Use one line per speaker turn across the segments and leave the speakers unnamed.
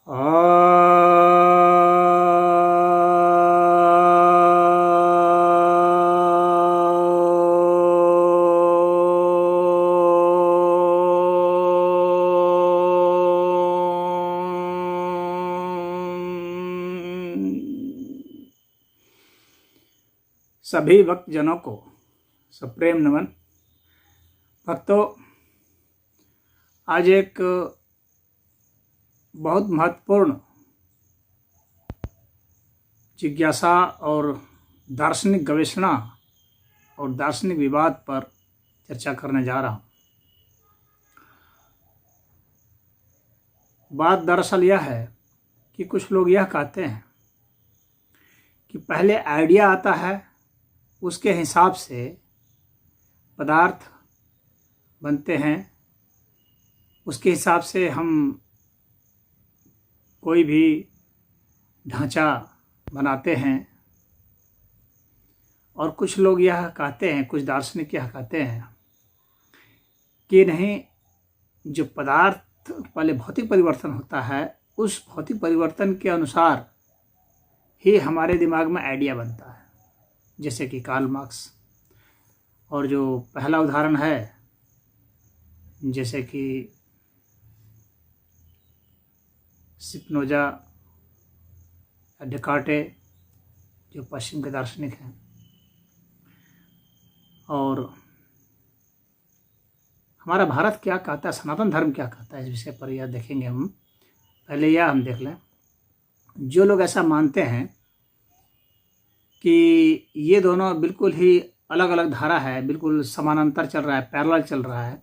सभी भक्तजनों को सप्रेम नमन। भक्तों, आज एक बहुत महत्वपूर्ण जिज्ञासा और दार्शनिक गवेषणा और दार्शनिक विवाद पर चर्चा करने जा रहा हूँ। बात दरअसल यह है कि कुछ लोग यह कहते हैं कि पहले आइडिया आता है, उसके हिसाब से पदार्थ बनते हैं, उसके हिसाब से हम कोई भी ढांचा बनाते हैं। और कुछ लोग यह कहते हैं, कुछ दार्शनिक यह कहते हैं कि नहीं, जो पदार्थ पहले भौतिक परिवर्तन होता है, उस भौतिक परिवर्तन के अनुसार ही हमारे दिमाग में आइडिया बनता है। जैसे कि कार्ल मार्क्स, और जो पहला उदाहरण है जैसे कि स्पिनोजा, डेकार्टे, जो पश्चिम के दार्शनिक हैं। और हमारा भारत क्या कहता है, सनातन धर्म क्या कहता है, इस विषय पर यह देखेंगे हम। पहले यह हम देख लें, जो लोग ऐसा मानते हैं कि ये दोनों बिल्कुल ही अलग अलग धारा है, बिल्कुल समानांतर चल रहा है, पैरेलल चल रहा है,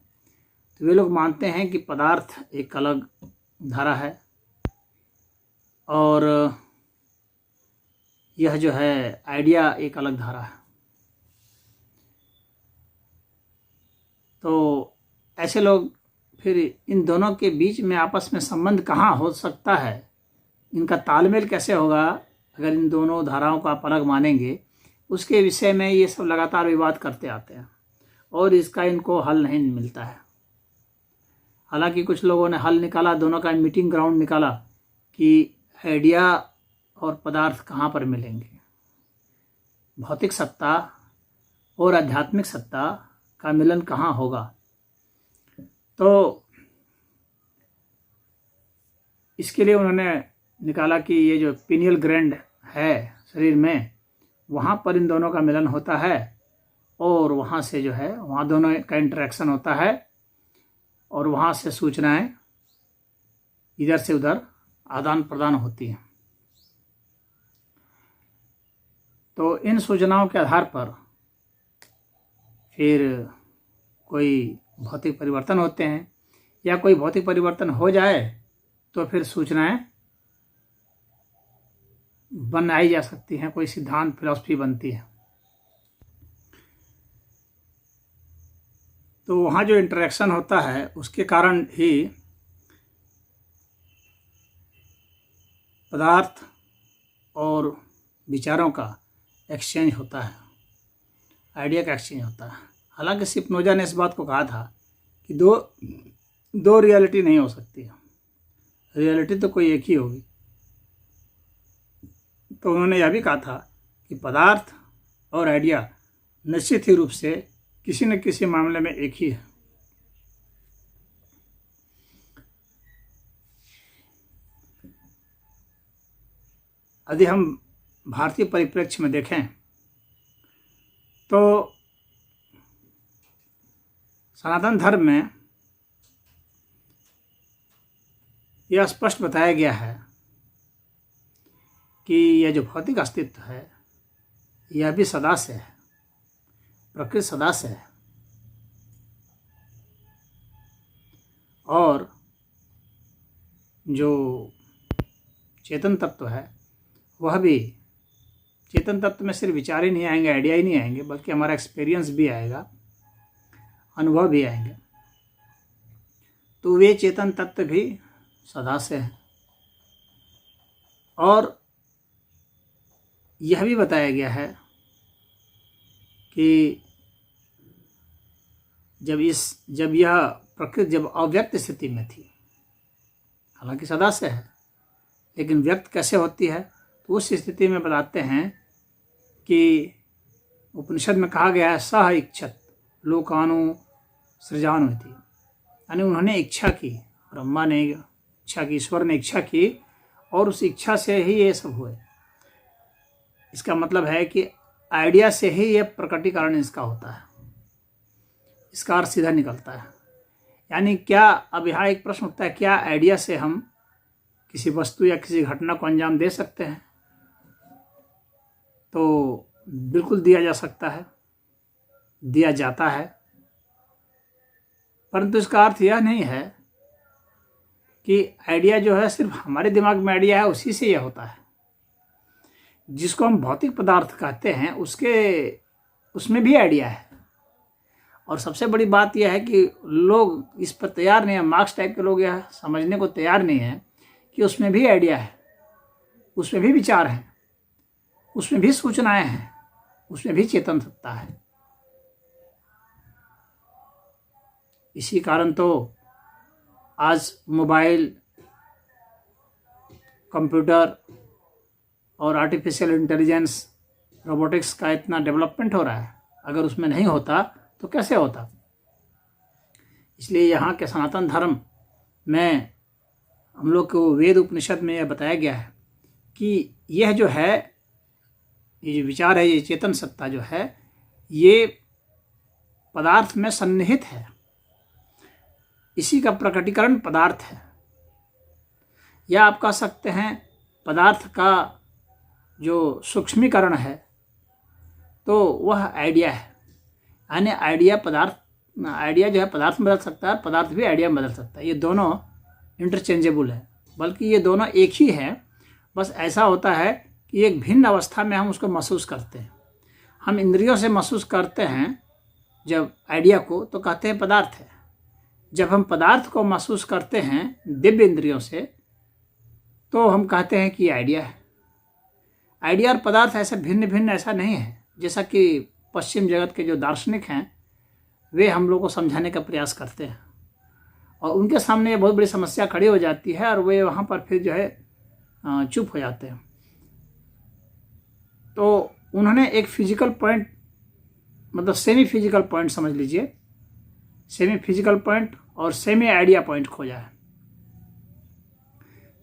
तो वे लोग मानते हैं कि पदार्थ एक अलग धारा है और यह जो है आइडिया एक अलग धारा है। तो ऐसे लोग फिर इन दोनों के बीच में आपस में संबंध कहाँ हो सकता है, इनका तालमेल कैसे होगा अगर इन दोनों धाराओं को आप अलग मानेंगे, उसके विषय में ये सब लगातार विवाद करते आते हैं और इसका इनको हल नहीं मिलता है। हालांकि कुछ लोगों ने हल निकाला, दोनों का मीटिंग ग्राउंड निकाला कि आइडिया और पदार्थ कहाँ पर मिलेंगे, भौतिक सत्ता और आध्यात्मिक सत्ता का मिलन कहाँ होगा। तो इसके लिए उन्होंने निकाला कि ये जो पीनियल ग्लैंड है शरीर में, वहाँ पर इन दोनों का मिलन होता है और वहाँ से जो है वहाँ दोनों का इंटरेक्शन होता है और वहाँ से सूचनाएं इधर से उधर आदान प्रदान होती हैं। तो इन सूचनाओं के आधार पर फिर कोई भौतिक परिवर्तन होते हैं, या कोई भौतिक परिवर्तन हो जाए तो फिर सूचनाएं बनाई जा सकती हैं, कोई सिद्धांत, फिलॉसफी बनती है। तो वहाँ जो इंटरेक्शन होता है उसके कारण ही पदार्थ और विचारों का एक्सचेंज होता है, आइडिया का एक्सचेंज होता है। हालांकि स्पिनोजा ने इस बात को कहा था कि दो रियलिटी नहीं हो सकती है, रियलिटी तो कोई एक ही होगी। तो उन्होंने यह भी कहा था कि पदार्थ और आइडिया निश्चित ही रूप से किसी न किसी मामले में एक ही है। यदि हम भारतीय परिप्रेक्ष्य में देखें तो सनातन धर्म में यह स्पष्ट बताया गया है कि यह जो भौतिक अस्तित्व है यह भी सदा से है, प्रकृति सदा से है, और जो चेतन तत्व है वह भी, चेतन तत्व में सिर्फ विचार ही नहीं आएंगे, आइडिया ही नहीं आएंगे, बल्कि हमारा एक्सपीरियंस भी आएगा, अनुभव भी आएंगे। तो वे चेतन तत्व भी सदा से हैं। और यह भी बताया गया है कि जब यह प्रकृति जब अव्यक्त स्थिति में थी, हालांकि सदा से है, लेकिन व्यक्त कैसे होती है, तो उस स्थिति में बताते हैं कि उपनिषद में कहा गया है सह इच्छत लोकानु सृजानुति, यानी उन्होंने इच्छा की, ब्रह्मा ने इच्छा की, ईश्वर ने इच्छा की और उस इच्छा से ही ये सब हुए। इसका मतलब है कि आइडिया से ही ये प्रकटीकरण इसका होता है, इसका अर्थ सीधा निकलता है। यानी क्या, अब यहाँ एक प्रश्न उठता है, क्या आइडिया से हम किसी वस्तु या किसी घटना को अंजाम दे सकते हैं? तो बिल्कुल दिया जा सकता है, दिया जाता है, परंतु इसका अर्थ यह नहीं है कि आइडिया जो है सिर्फ हमारे दिमाग में आइडिया है उसी से यह होता है। जिसको हम भौतिक पदार्थ कहते हैं उसमें भी आइडिया है। और सबसे बड़ी बात यह है कि लोग इस पर तैयार नहीं है, मार्क्स टाइप के लोग यह समझने को तैयार नहीं है कि उसमें भी आइडिया है, उसमें भी विचार है, उसमें भी सूचनाएं हैं, उसमें भी चेतन सत्ता है। इसी कारण तो आज मोबाइल, कंप्यूटर और आर्टिफिशियल इंटेलिजेंस, रोबोटिक्स का इतना डेवलपमेंट हो रहा है। अगर उसमें नहीं होता तो कैसे होता? इसलिए यहाँ के सनातन धर्म में हम लोग को वेद उपनिषद में यह बताया गया है कि यह जो है, ये जो विचार है, ये चेतन सत्ता जो है, ये पदार्थ में सन्निहित है। इसी का प्रकटीकरण पदार्थ है, या आप कह सकते हैं पदार्थ का जो सूक्ष्मीकरण है तो वह आइडिया है। यानी आइडिया जो है पदार्थ में बदल सकता है, पदार्थ भी आइडिया में बदल सकता है। ये दोनों इंटरचेंजेबल है, बल्कि ये दोनों एक ही हैं। बस ऐसा होता है कि एक भिन्न अवस्था में हम उसको महसूस करते हैं। हम इंद्रियों से महसूस करते हैं जब आइडिया को, तो कहते हैं पदार्थ है। जब हम पदार्थ को महसूस करते हैं दिव्य इंद्रियों से, तो हम कहते हैं कि आइडिया है। आइडिया और पदार्थ ऐसे भिन्न भिन्न ऐसा नहीं है, जैसा कि पश्चिम जगत के जो दार्शनिक हैं वे हम लोग को समझाने का प्रयास करते हैं, और उनके सामने ये बहुत बड़ी समस्या खड़ी हो जाती है और वे वहाँ पर फिर जो है चुप हो जाते हैं। तो उन्होंने एक फिजिकल पॉइंट, मतलब सेमी फिजिकल पॉइंट समझ लीजिए, सेमी फिजिकल पॉइंट और सेमी आइडिया पॉइंट खोजा है,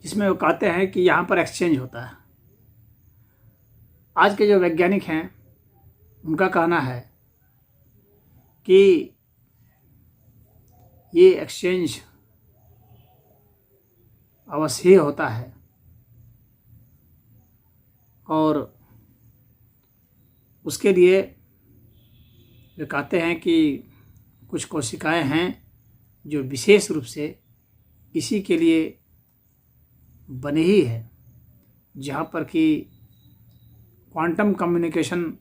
जिसमें वो कहते हैं कि यहाँ पर एक्सचेंज होता है। आज के जो वैज्ञानिक हैं उनका कहना है कि ये एक्सचेंज अवश्य ही होता है, और उसके लिए वे कहते हैं कि कुछ कोशिकाएं हैं जो विशेष रूप से इसी के लिए बनी ही है, जहाँ पर कि क्वांटम कम्युनिकेशन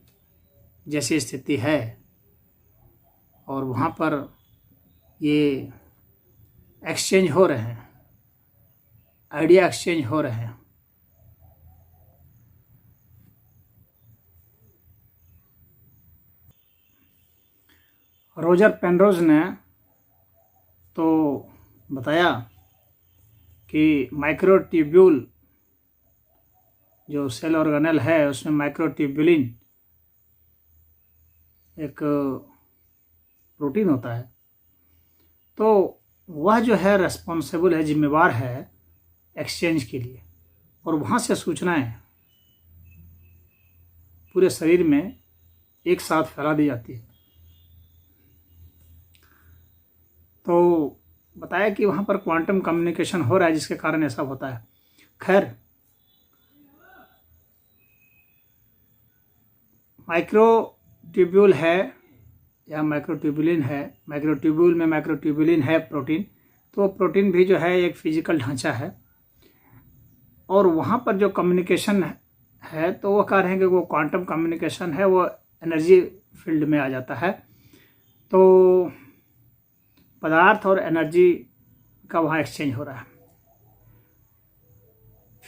जैसी स्थिति है, और वहाँ पर ये एक्सचेंज हो रहे हैं, आइडिया एक्सचेंज हो रहे हैं। रोजर पेनरोज ने तो बताया कि माइक्रोट्यूब्यूल जो सेल ऑर्गेनेल है उसमें माइक्रोट्यूब्यूलिन एक प्रोटीन होता है, तो वह जो है रेस्पॉन्सिबल है, जिम्मेवार है एक्सचेंज के लिए, और वहाँ से सूचनाएं पूरे शरीर में एक साथ फैला दी जाती है। तो बताया कि वहाँ पर क्वांटम कम्युनिकेशन हो रहा है, जिसके कारण ऐसा होता है। खैर, माइक्रोट्यूब्यूल है या माइक्रोट्यूब्यूलिन है, माइक्रोट्यूब्यूल में माइक्रोट्यूब्यूलिन है प्रोटीन, तो प्रोटीन भी जो है एक फिजिकल ढांचा है, और वहाँ पर जो कम्युनिकेशन है तो वो कह रहे हैं कि वो क्वांटम कम्युनिकेशन है, वो एनर्जी फील्ड में आ जाता है। तो पदार्थ और एनर्जी का वहाँ एक्सचेंज हो रहा है।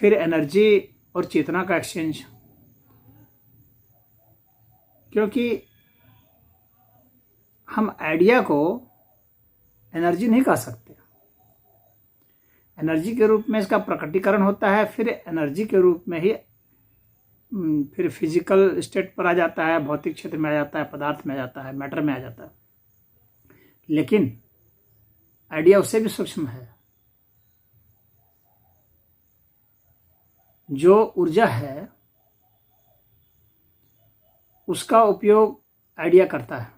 फिर एनर्जी और चेतना का एक्सचेंज, क्योंकि हम आइडिया को एनर्जी नहीं कह सकते, एनर्जी के रूप में इसका प्रकटीकरण होता है, फिर एनर्जी के रूप में ही फिर फिजिकल स्टेट पर आ जाता है, भौतिक क्षेत्र में आ जाता है, पदार्थ में आ जाता है, मैटर में आ जाता है। लेकिन आइडिया उससे भी सूक्ष्म है। जो ऊर्जा है उसका उपयोग आइडिया करता है,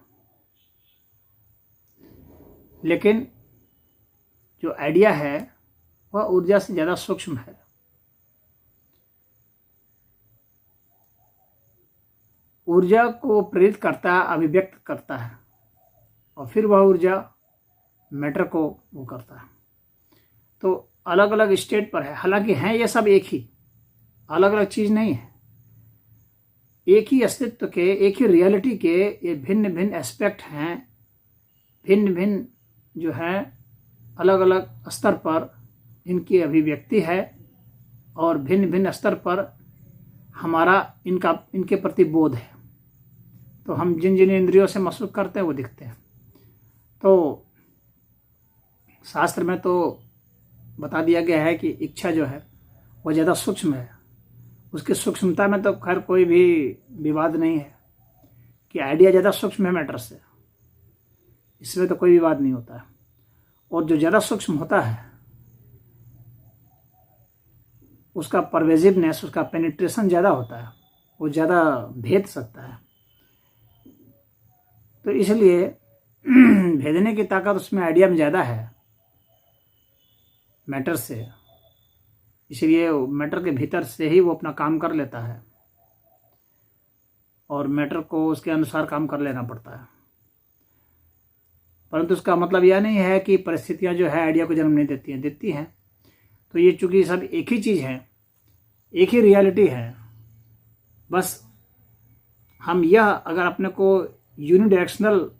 लेकिन जो आइडिया है वह ऊर्जा से ज़्यादा सूक्ष्म है। ऊर्जा को प्रेरित करता है, अभिव्यक्त करता है, और फिर वह ऊर्जा मैटर को वो करता है। तो अलग अलग स्टेट पर है, हालांकि हैं ये सब एक ही, अलग अलग चीज़ नहीं है। एक ही अस्तित्व के, एक ही रियलिटी के ये भिन्न भिन्न एस्पेक्ट हैं, भिन्न भिन्न जो है अलग अलग स्तर पर इनकी अभिव्यक्ति है, और भिन्न भिन्न स्तर पर हमारा इनके प्रति बोध है। तो हम जिन जिन इंद्रियों से महसूस करते हैं वो दिखते हैं। तो शास्त्र में तो बता दिया गया है कि इच्छा जो है वो ज़्यादा सूक्ष्म है। उसकी सूक्ष्मता में तो खैर कोई भी विवाद नहीं है कि आइडिया ज़्यादा सूक्ष्म है मैटर से, इसमें तो कोई विवाद नहीं होता है। और जो ज़्यादा सूक्ष्म होता है उसका परवेजिवनेस, उसका पेनिट्रेशन ज़्यादा होता है, वो ज़्यादा भेद सकता है। तो इसलिए भेदने की ताकत उसमें आइडिया में ज़्यादा है मैटर से, इसलिए मैटर के भीतर से ही वो अपना काम कर लेता है, और मैटर को उसके अनुसार काम कर लेना पड़ता है। परंतु उसका मतलब यह नहीं है कि परिस्थितियां जो है आइडिया को जन्म नहीं देती हैं। तो ये चूंकि सब एक ही चीज़ है, एक ही रियलिटी है, बस हम यह अगर अपने को यूनिडायरेक्शनल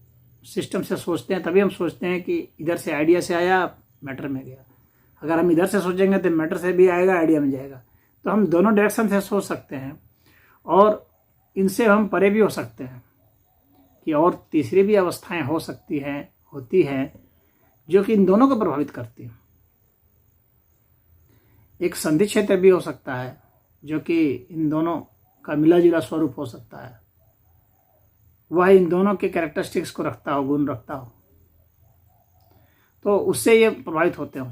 सिस्टम से सोचते हैं तभी हम सोचते हैं कि इधर से आइडिया से आया मैटर में गया। अगर हम इधर से सोचेंगे तो मैटर से भी आएगा, आइडिया में जाएगा। तो हम दोनों डायरेक्शन से सोच सकते हैं, और इनसे हम परे भी हो सकते हैं कि और तीसरी भी अवस्थाएं हो सकती हैं, होती हैं, जो कि इन दोनों को प्रभावित करती हैं। एक संधि क्षेत्र भी हो सकता है जो कि इन दोनों का मिला जुला स्वरूप हो सकता है, वह इन दोनों के कैरेक्टरिस्टिक्स को रखता हो, गुण रखता हो, तो उससे ये प्रभावित होते हो।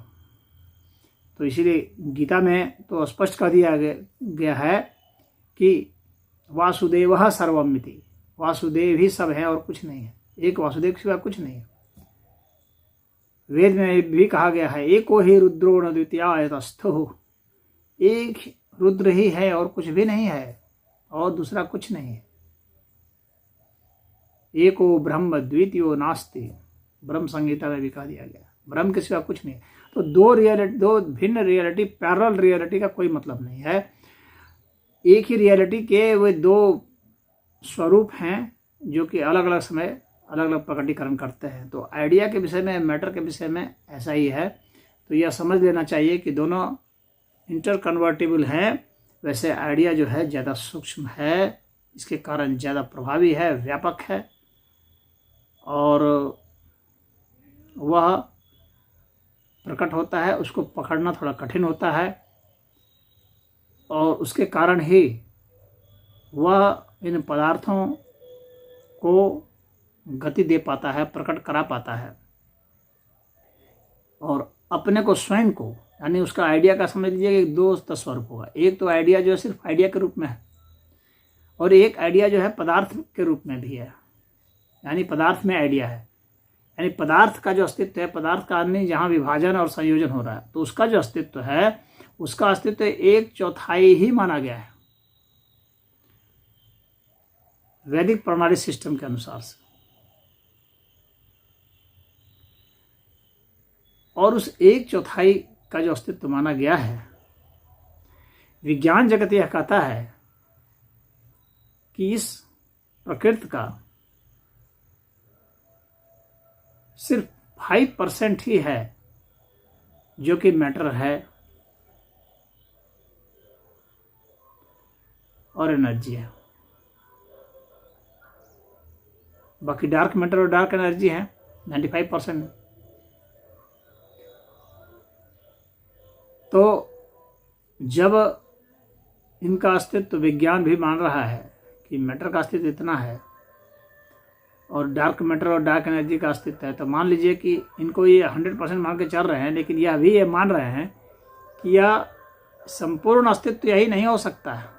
तो इसीलिए गीता में तो स्पष्ट कर दिया गया है कि वासुदेवः सर्वमिति, वासुदेव ही सब है और कुछ नहीं है, एक वासुदेव के सिवा कुछ नहीं है। वेद में भी कहा गया है एको ही रुद्रो न द्वितीयाय तस्थुः, एक रुद्र ही है और कुछ भी नहीं है, और दूसरा कुछ नहीं है। एको ब्रह्म द्वितीयो नास्ति, ब्रह्म संहिता में भी कहा दिया गया, ब्रह्म के सिवा कुछ नहीं है। तो दो भिन्न रियलिटी, पैरेलल रियलिटी का कोई मतलब नहीं है। एक ही रियलिटी के वे दो स्वरूप हैं जो कि अलग अलग समय अलग अलग प्रकटीकरण करते हैं। तो आइडिया के विषय में, मैटर के विषय में ऐसा ही है। तो यह समझ लेना चाहिए कि दोनों इंटर कन्वर्टिबल हैं। वैसे आइडिया जो है ज़्यादा सूक्ष्म है, इसके कारण ज़्यादा प्रभावी है, व्यापक है, और वह प्रकट होता है, उसको पकड़ना थोड़ा कठिन होता है, और उसके कारण ही वह इन पदार्थों को गति दे पाता है, प्रकट करा पाता है। और अपने को, स्वयं को, यानी उसका आइडिया का समझ लीजिए कि दो स्वरूप होगा। एक तो आइडिया जो है सिर्फ आइडिया के रूप में है, और एक आइडिया जो है पदार्थ के रूप में भी है, यानी पदार्थ में आइडिया है। यानी पदार्थ का जो अस्तित्व है, पदार्थ का अन्य जहाँ विभाजन और संयोजन हो रहा है, तो उसका जो अस्तित्व है, उसका अस्तित्व 1/4 ही माना गया है वैदिक प्रणाली सिस्टम के अनुसार से। और उस 1/4 का जो अस्तित्व माना गया है, विज्ञान जगत यह कहता है कि इस प्रकृति का सिर्फ 5% ही है जो कि मैटर है और एनर्जी है। बाकी डार्क मैटर और डार्क एनर्जी है 95%। तो जब इनका अस्तित्व विज्ञान भी मान रहा है कि मैटर का अस्तित्व इतना है और डार्क मैटर और डार्क एनर्जी का अस्तित्व है, तो मान लीजिए कि इनको ये 100% मान के चल रहे हैं, लेकिन यह भी ये मान रहे हैं कि यह संपूर्ण अस्तित्व यही नहीं हो सकता है।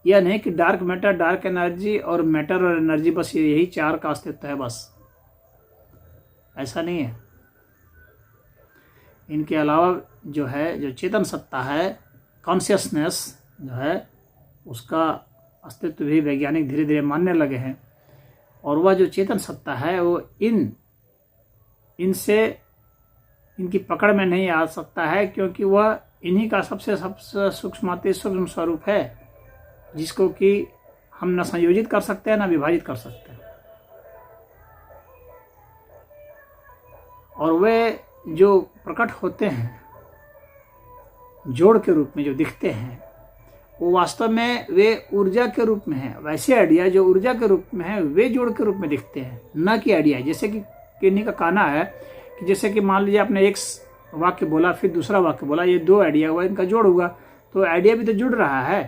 यह नहीं कि डार्क मैटर, डार्क एनर्जी और मैटर और एनर्जी बस यही चार का अस्तित्व है, बस ऐसा नहीं है। इनके अलावा जो है, जो चेतन सत्ता है, कॉन्शियसनेस जो है, उसका अस्तित्व भी वैज्ञानिक धीरे धीरे मानने लगे हैं। और वह जो चेतन सत्ता है वो इनसे इनकी पकड़ में नहीं आ सकता है, क्योंकि वह इन्हीं का सबसे सूक्ष्माति सूक्ष्म स्वरूप है, जिसको कि हम न संयोजित कर सकते हैं न विभाजित कर सकते हैं। और वे जो प्रकट होते हैं जोड़ के रूप में, जो दिखते हैं, वो वास्तव में वे ऊर्जा के रूप में है। वैसे आइडिया जो ऊर्जा के रूप में है वे जोड़ के रूप में दिखते हैं, न कि आइडिया। जैसे कि इन्हीं का कहना है कि जैसे कि मान लीजिए आपने एक वाक्य बोला, फिर दूसरा वाक्य बोला, ये दो आइडिया हुआ, इनका जोड़ हुआ, तो आइडिया भी तो जुड़ रहा है।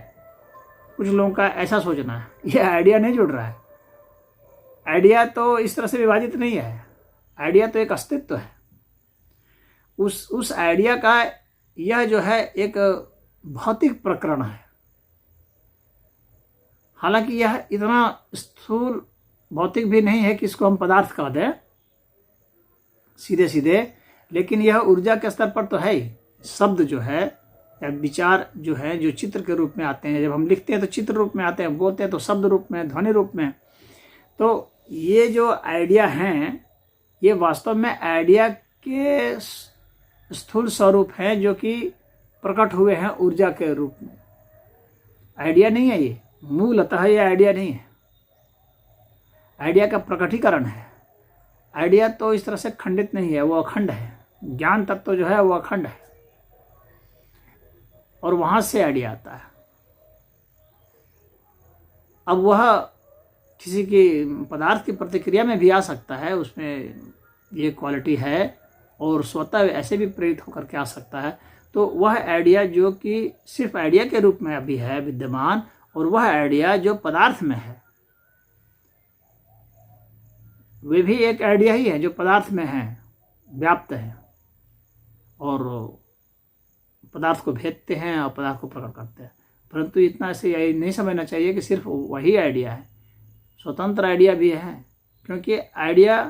कुछ लोगों का ऐसा सोचना है, ये आइडिया नहीं जुड़ रहा है। आइडिया तो इस तरह से विभाजित नहीं है, आइडिया तो एक अस्तित्व है। उस आइडिया का यह जो है एक भौतिक प्रकरण है। हालांकि यह इतना स्थूल भौतिक भी नहीं है कि इसको हम पदार्थ कह दें सीधे सीधे, लेकिन यह ऊर्जा के स्तर पर तो है ही। शब्द जो है या विचार जो है, जो चित्र के रूप में आते हैं, जब हम लिखते हैं तो चित्र रूप में आते हैं, बोलते हैं तो शब्द रूप में, ध्वनि रूप में। तो ये जो आइडिया हैं ये वास्तव में आइडिया के स्थूल स्वरूप हैं, जो कि प्रकट हुए हैं ऊर्जा के रूप में। आइडिया नहीं है ये, मूलतः ये आइडिया नहीं है, आइडिया का प्रकटीकरण है। आइडिया तो इस तरह से खंडित नहीं है, वो अखंड है। ज्ञान तत्व जो है वो अखंड है, और वहां से आइडिया आता है। अब वह किसी की पदार्थ की प्रतिक्रिया में भी आ सकता है, उसमें ये क्वालिटी है, और स्वतः ऐसे भी प्रेरित होकर के आ सकता है। तो वह आइडिया जो कि सिर्फ आइडिया के रूप में अभी है विद्यमान, और वह आइडिया जो पदार्थ में है वे भी एक आइडिया ही है, जो पदार्थ में है, व्याप्त है, और पदार्थ को भेदते हैं और पदार्थ को प्रकट करते हैं। परंतु इतना ऐसे नहीं समझना चाहिए कि सिर्फ वही आइडिया है, स्वतंत्र आइडिया भी है, क्योंकि आइडिया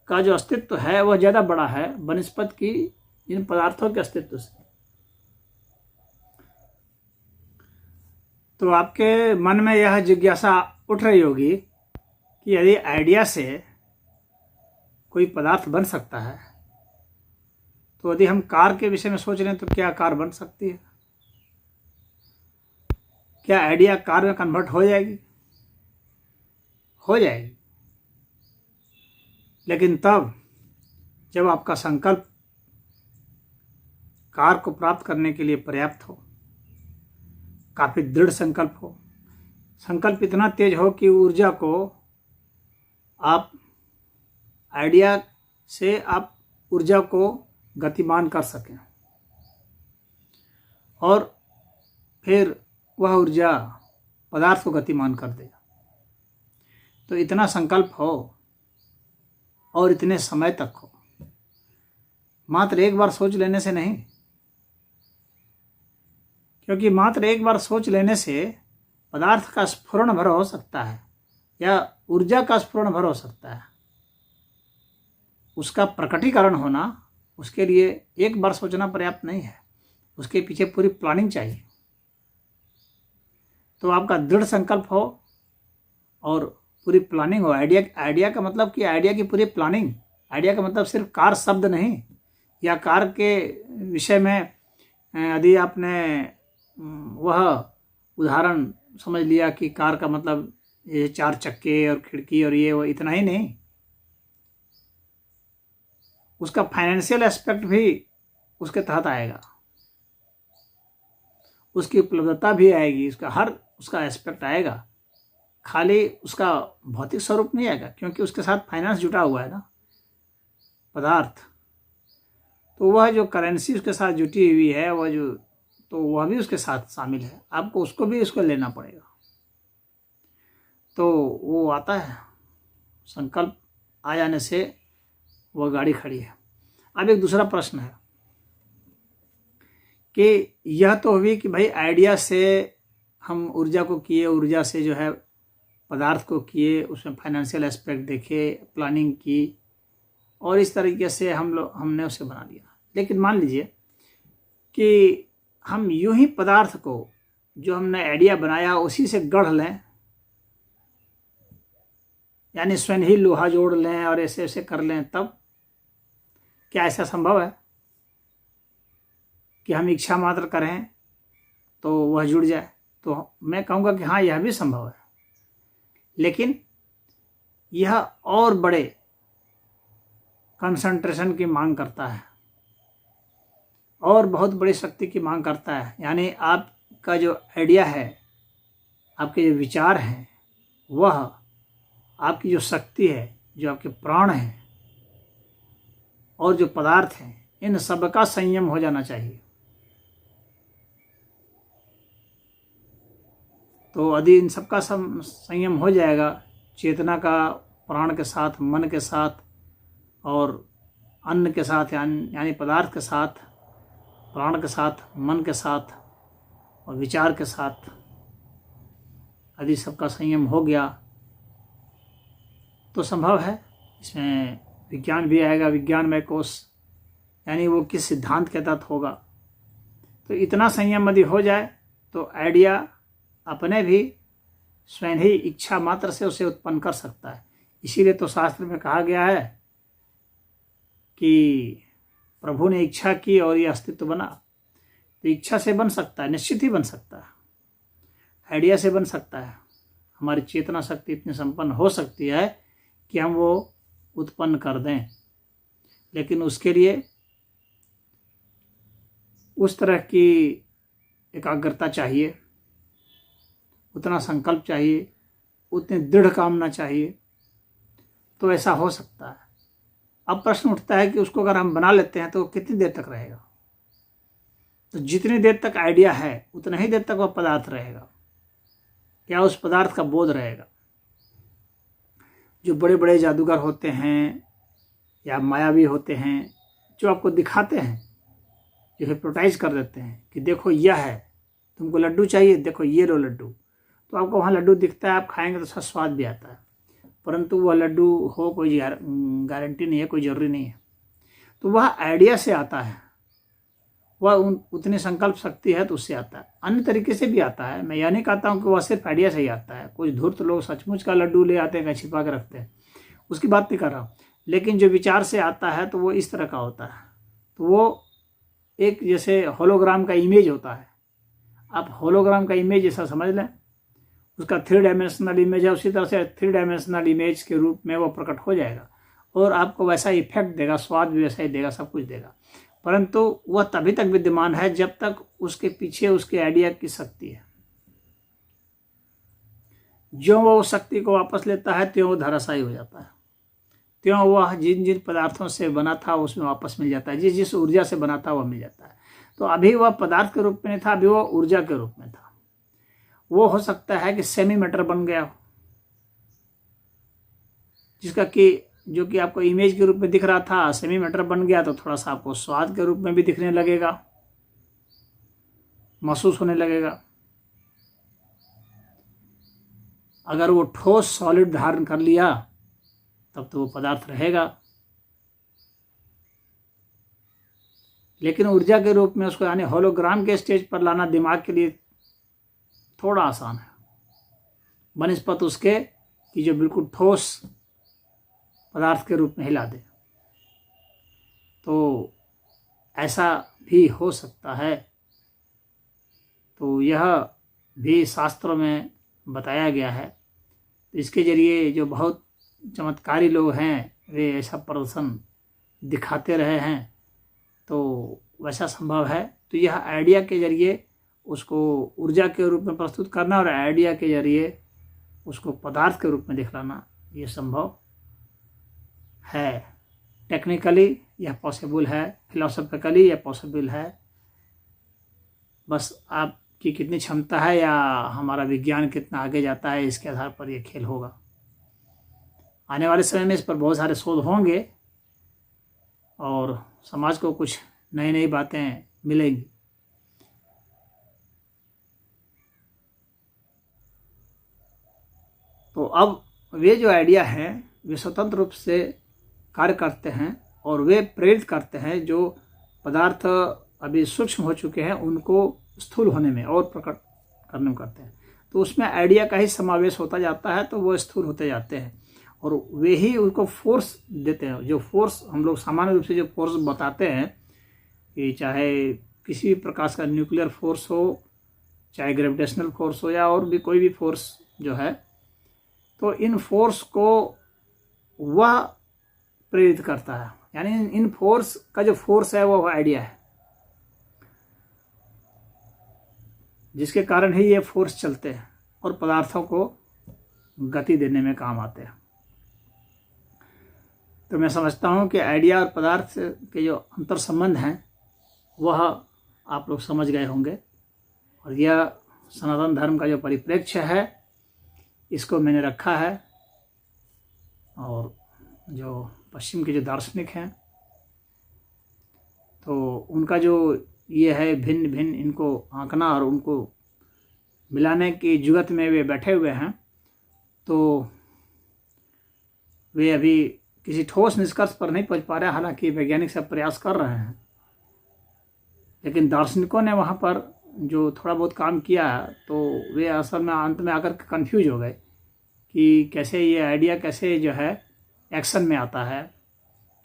का जो अस्तित्व है वह ज़्यादा बड़ा है बनिस्पत की इन पदार्थों के अस्तित्व से। तो आपके मन में यह जिज्ञासा उठ रही होगी कि यदि आइडिया से कोई पदार्थ बन सकता है, तो यदि हम कार के विषय में सोच रहे हैं तो क्या कार बन सकती है? क्या आइडिया कार में कन्वर्ट हो जाएगी? हो जाएगी, लेकिन तब जब आपका संकल्प कार को प्राप्त करने के लिए पर्याप्त हो, काफी दृढ़ संकल्प हो, संकल्प इतना तेज हो कि ऊर्जा को आप आइडिया से आप ऊर्जा को गतिमान कर सकें, और फिर वह ऊर्जा पदार्थ को गतिमान कर दे। तो इतना संकल्प हो और इतने समय तक हो, मात्र एक बार सोच लेने से नहीं, क्योंकि मात्र एक बार सोच लेने से पदार्थ का स्फुरण भर हो सकता है या ऊर्जा का स्फुरण भर हो सकता है। उसका प्रकटीकरण होना, उसके लिए एक बार सोचना पर्याप्त नहीं है, उसके पीछे पूरी प्लानिंग चाहिए। तो आपका दृढ़ संकल्प हो और पूरी प्लानिंग हो। आइडिया का मतलब कि आइडिया की पूरी प्लानिंग। आइडिया का मतलब सिर्फ कार शब्द नहीं, या कार के विषय में यदि आपने वह उदाहरण समझ लिया कि कार का मतलब ये चार चक्के और खिड़की और ये वो, इतना ही नहीं, उसका फाइनेंशियल एस्पेक्ट भी उसके तहत आएगा, उसकी उपलब्धता भी आएगी, उसका एस्पेक्ट आएगा। खाली उसका भौतिक स्वरूप नहीं आएगा, क्योंकि उसके साथ फाइनेंस जुटा हुआ है ना, पदार्थ। तो वह जो करेंसी उसके साथ जुटी हुई है, वह जो, तो वह भी उसके साथ शामिल है, आपको उसको भी उसको लेना पड़ेगा। तो वो आता है, संकल्प आ जाने से वह गाड़ी खड़ी है। अब एक दूसरा प्रश्न है कि यह तो हुई कि भाई आइडिया से हम ऊर्जा को किए, ऊर्जा से जो है पदार्थ को किए, उसमें फाइनेंशियल एस्पेक्ट देखे, प्लानिंग की, और इस तरीके से हमने उसे बना लिया। लेकिन मान लीजिए कि हम यूं ही पदार्थ को जो हमने आइडिया बनाया उसी से गढ़ लें, यानी स्वयं ही लोहा जोड़ लें और ऐसे ऐसे कर लें, तब क्या ऐसा संभव है कि हम इच्छा मात्र करें तो वह जुड़ जाए? तो मैं कहूँगा कि हाँ, यह भी संभव है, लेकिन यह और बड़े कंसंट्रेशन की मांग करता है और बहुत बड़ी शक्ति की मांग करता है। यानी आपका जो आइडिया है, आपके जो विचार हैं, वह आपकी जो शक्ति है, जो आपके प्राण हैं और जो पदार्थ हैं, इन सब का संयम हो जाना चाहिए। तो यदि इन सब का संयम हो जाएगा, चेतना का प्राण के साथ, मन के साथ और अन्न के साथ, यानी पदार्थ के साथ, प्राण के साथ, मन के साथ और विचार के साथ, यदि सबका संयम हो गया तो संभव है। इसमें विज्ञान भी आएगा, विज्ञानमय कोश, यानी वो किस सिद्धांत के तहत होगा। तो इतना संयम यदि हो जाए तो आइडिया अपने भी स्वयं ही इच्छा मात्र से उसे उत्पन्न कर सकता है। इसीलिए तो शास्त्र में कहा गया है कि प्रभु ने इच्छा की और यह अस्तित्व बना। तो इच्छा से बन सकता है, निश्चित ही बन सकता है, आइडिया से बन सकता है। हमारी चेतना शक्ति इतनी संपन्न हो सकती है कि हम वो उत्पन्न कर दें, लेकिन उसके लिए उस तरह की एकाग्रता चाहिए, उतना संकल्प चाहिए, उतनी दृढ़ कामना चाहिए, तो ऐसा हो सकता है। अब प्रश्न उठता है कि उसको अगर हम बना लेते हैं तो कितनी देर तक रहेगा? तो जितनी देर तक आइडिया है उतना ही देर तक वह पदार्थ रहेगा, या उस पदार्थ का बोध रहेगा। जो बड़े बड़े जादूगर होते हैं या मायावी होते हैं, जो आपको दिखाते हैं, जो हिप्नोटाइज कर देते हैं कि देखो यह है, तुमको लड्डू चाहिए, देखो ये लो लड्डू, तो आपको वहाँ लड्डू दिखता है, आप खाएंगे तो उसका स्वाद भी आता है, परंतु वह लड्डू हो कोई गारंटी नहीं है, कोई ज़रूरी नहीं है। तो वह आइडिया से आता है, वह उतनी संकल्प शक्ति है तो उससे आता है। अन्य तरीके से भी आता है, मैं यह नहीं कहता हूँ कि वह सिर्फ आइडिया से ही आता है। कुछ धूर्त लोग सचमुच का लड्डू ले आते हैं, कहीं छिपा के रखते हैं, उसकी बात नहीं कर रहा हूँ। लेकिन जो विचार से आता है तो वो इस तरह का होता है। तो वो एक जैसे होलोग्राम का इमेज होता है, आप होलोग्राम का इमेज जैसा समझ लें, उसका 3 डायमेंशनल इमेज है, उसी तरह से 3 डायमेंशनल इमेज के रूप में वो प्रकट हो जाएगा और आपको वैसा इफेक्ट देगा, स्वाद भी वैसा ही देगा, सब कुछ देगा। परंतु वह तभी तक विद्यमान है जब तक उसके पीछे उसके आइडिया की शक्ति है। जो वो उस शक्ति को वापस लेता है त्यों वो धराशायी हो जाता है, त्यों वह जिन जिन पदार्थों से बना था उसमें वापस मिल जाता है, जिस जिस ऊर्जा से बना था वह मिल जाता है। तो अभी वह पदार्थ के रूप में नहीं था, अभी वह ऊर्जा के रूप में था। वो हो सकता है कि सेमी मैटर बन गया हो, जिसका कि जो कि आपको इमेज के रूप में दिख रहा था, सेमी मैटर बन गया तो थोड़ा सा आपको स्वाद के रूप में भी दिखने लगेगा, महसूस होने लगेगा। अगर वो ठोस सॉलिड धारण कर लिया तब तो वो पदार्थ रहेगा, लेकिन ऊर्जा के रूप में उसको यानी होलोग्राम के स्टेज पर लाना दिमाग के लिए थोड़ा आसान है बनिस्पत उसके कि जो बिल्कुल ठोस पदार्थ के रूप में हिला दे। तो ऐसा भी हो सकता है। तो यह भी शास्त्रों में बताया गया है। तो इसके जरिए जो बहुत चमत्कारी लोग हैं वे ऐसा प्रदर्शन दिखाते रहे हैं, तो वैसा संभव है। तो यह आइडिया के जरिए उसको ऊर्जा के रूप में प्रस्तुत करना और आइडिया के जरिए उसको पदार्थ के रूप में दिखलाना, ये संभव है। टेक्निकली यह पॉसिबल है, फिलोसॉफिकली यह पॉसिबल है। बस आपकी कितनी क्षमता है या हमारा विज्ञान कितना आगे जाता है, इसके आधार पर यह खेल होगा। आने वाले समय में इस पर बहुत सारे शोध होंगे और समाज को कुछ नई नई बातें मिलेंगी। तो अब वे जो आइडिया हैं वे स्वतंत्र रूप से कार्य करते हैं और वे प्रेरित करते हैं जो पदार्थ अभी सूक्ष्म हो चुके हैं उनको स्थूल होने में और प्रकट करने में करते हैं। तो उसमें आइडिया का ही समावेश होता जाता है, तो वो स्थूल होते जाते हैं और वे ही उनको फोर्स देते हैं। जो फोर्स हम लोग सामान्य रूप से जो फोर्स बताते हैं कि चाहे किसी भी प्रकार का न्यूक्लियर फोर्स हो, चाहे ग्रेविटेशनल फोर्स हो या और भी कोई भी फोर्स जो है, तो इन फोर्स को वह प्रेरित करता है। यानी इन फोर्स का जो फोर्स है वो आइडिया है, जिसके कारण ही ये फोर्स चलते हैं और पदार्थों को गति देने में काम आते हैं। तो मैं समझता हूँ कि आइडिया और पदार्थ के जो अंतर संबंध हैं वह आप लोग समझ गए होंगे और यह सनातन धर्म का जो परिप्रेक्ष्य है इसको मैंने रखा है। और जो पश्चिम के जो दार्शनिक हैं तो उनका जो ये है भिन्न भिन्न इनको आंकना और उनको मिलाने की जुगत में वे बैठे हुए हैं, तो वे अभी किसी ठोस निष्कर्ष पर नहीं पहुंच पा रहे। हालांकि वैज्ञानिक सब प्रयास कर रहे हैं, लेकिन दार्शनिकों ने वहाँ पर जो थोड़ा बहुत काम किया तो वे असल में अंत में आकर कंफ्यूज हो गए कि कैसे ये आइडिया कैसे जो है एक्शन में आता है,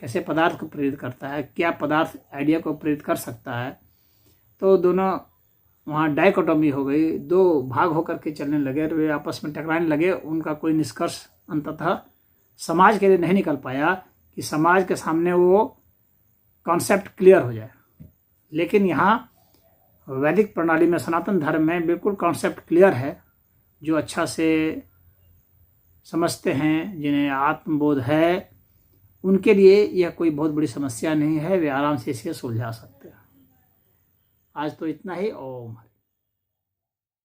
कैसे पदार्थ को प्रेरित करता है, क्या पदार्थ आइडिया को प्रेरित कर सकता है। तो दोनों वहाँ डायकोटोमी हो गई, दो भाग होकर के चलने लगे और वे आपस में टकराने लगे। उनका कोई निष्कर्ष अंततः समाज के लिए नहीं निकल पाया कि समाज के सामने वो कॉन्सेप्ट क्लियर हो जाए। लेकिन यहाँ वैदिक प्रणाली में, सनातन धर्म में बिल्कुल कॉन्सेप्ट क्लियर है। जो अच्छा से समझते हैं, जिन्हें आत्मबोध है, उनके लिए यह कोई बहुत बड़ी समस्या नहीं है, वे आराम से इसे सुलझा सकते हैं। आज तो इतना ही। ओम।